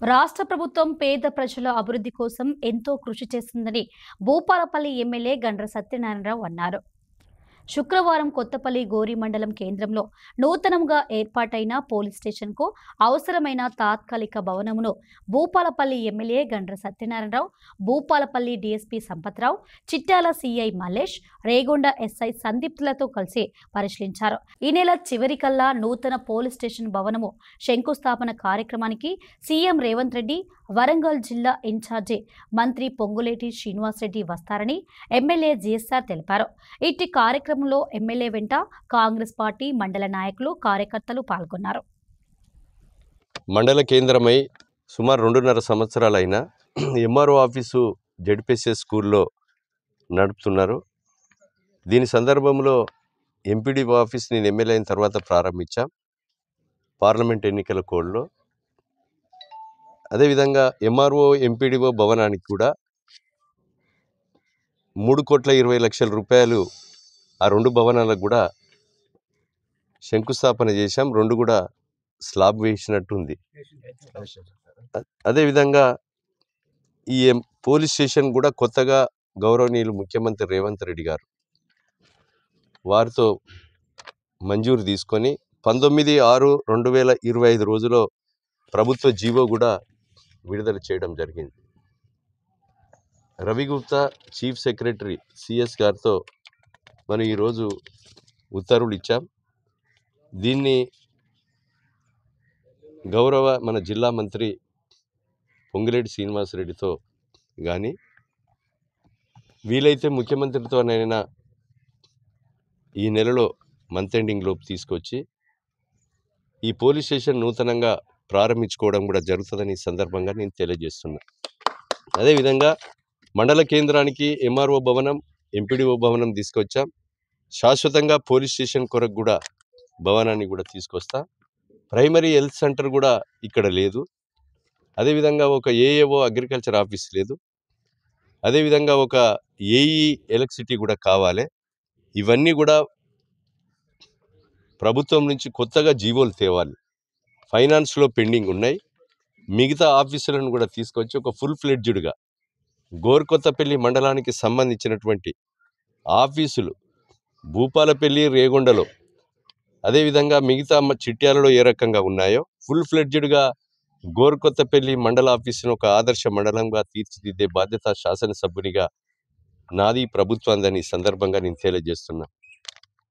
రాష్ట్ర ప్రభుత్వం పేద ప్రజల అభివృద్ధి కోసం ఎంతో కృషి చేస్తుందని భూపాలపల్లి ఎమ్మెల్యే గండ్ర సత్యనారాయణరావు అన్నారు. శుక్రవారం కొత్తపల్లి గోరి మండలం కేంద్రంలో నూతనంగా ఏర్పాటైన పోలీస్ స్టేషన్కు అవసరమైన తాత్కాలిక భవనమును Bhupalpally MLA Gandra Satyanarayana Rao, Bhupalpally DSP Sampath Rao, Chityal CI Mallesh, Regonda SI సందీప్లతో కలిసి పరిశీలించారు. ఈ నెల చివరికల్లా నూతన పోలీస్ స్టేషన్ భవనము శంకుస్థాపన కార్యక్రమానికి సీఎం రేవంత్ రెడ్డి, వరంగల్ జిల్లా ఇన్ఛార్జి మంత్రి పొంగులేటి శ్రీనివాసరెడ్డి వస్తారని ఎమ్మెల్యే జీఎస్ఆర్ తెలిపారు. ఇట్టి కార్యక్రమంలో ఎమ్మెల్యే వెంట కాంగ్రెస్ పార్టీ మండల నాయకులు, కార్యకర్తలు పాల్గొన్నారు. మండల కేంద్రమై సుమారు 2.5 సంవత్సరాలైన ఎంఆర్ఓ ఆఫీసు జెడ్పీఎస్ఎస్ స్కూల్లో నడుపుతున్నారు. దీని సందర్భంలో ఎంపీడీఓ ఆఫీస్ నేను ఎమ్మెల్యే అయిన తర్వాత ప్రారంభించాం పార్లమెంట్ ఎన్నికల కోడ్లో. అదేవిధంగా ఎంఆర్ఓ ఎంపీడీఓ భవనానికి కూడా 3,20,00,000 రూపాయలు ఆ 2 భవనాలకు కూడా శంకుస్థాపన చేశాం. 2 కూడా స్లాబ్ వేసినట్టుంది. అదేవిధంగా ఈ పోలీస్ స్టేషన్ కూడా కొత్తగా గౌరవనీయులు ముఖ్యమంత్రి రేవంత్ రెడ్డి గారు వారితో మంజూరు తీసుకొని 19/6/2025 రోజులో ప్రభుత్వ జీవో కూడా విడుదల చేయడం జరిగింది. Ravi Gupta chief secretary CS గారితో మనం ఈరోజు ఉత్తర్వులు ఇచ్చాం. దీన్ని గౌరవ మన జిల్లా మంత్రి పొంగులేటి శ్రీనివాసరెడ్డితో కానీ వీలైతే ముఖ్యమంత్రితోనైనా ఈ నెలలో మంత్ ఎండింగ్ లోపు తీసుకొచ్చి ఈ పోలీస్ స్టేషన్ నూతనంగా ప్రారంభించుకోవడం కూడా జరుగుతుందని ఈ సందర్భంగా నేను తెలియజేస్తున్నా. అదేవిధంగా మండల కేంద్రానికి ఎంఆర్ఓ భవనం, ఎంపీడీఓ భవనం తీసుకొచ్చాం. శాశ్వతంగా పోలీస్ స్టేషన్ కొరకు కూడా భవనాన్ని కూడా తీసుకొస్తా. ప్రైమరీ హెల్త్ సెంటర్ కూడా ఇక్కడ లేదు. అదేవిధంగా ఒక ఏఏఓ అగ్రికల్చర్ ఆఫీస్ లేదు. అదేవిధంగా ఒక ఏఈ ఎలక్ట్రిసిటీ కూడా కావాలి. ఇవన్నీ కూడా ప్రభుత్వం నుంచి కొత్తగా జీవోలు తేవాలి. ఫైనాన్స్లో పెండింగ్ ఉన్నాయి. మిగతా ఆఫీసులను కూడా తీసుకొచ్చి ఒక ఫుల్ ఫ్లెడ్జ్డ్గా గోర్కొత్తపల్లి మండలానికి సంబంధించినటువంటి ఆఫీసులు భూపాలపల్లి, రేగొండలో, అదేవిధంగా మిగతా చిట్యాలలో ఏ రకంగా ఉన్నాయో ఫుల్ ఫ్లెడ్జ్డ్గా గోర్కొత్తపల్లి మండల ఆఫీసును ఒక ఆదర్శ మండలంగా తీర్చిదిద్దే బాధ్యత శాసనసభ్యునిగా నాది, ప్రభుత్వాన్ని ఈ సందర్భంగా నేను తెలియజేస్తున్నా.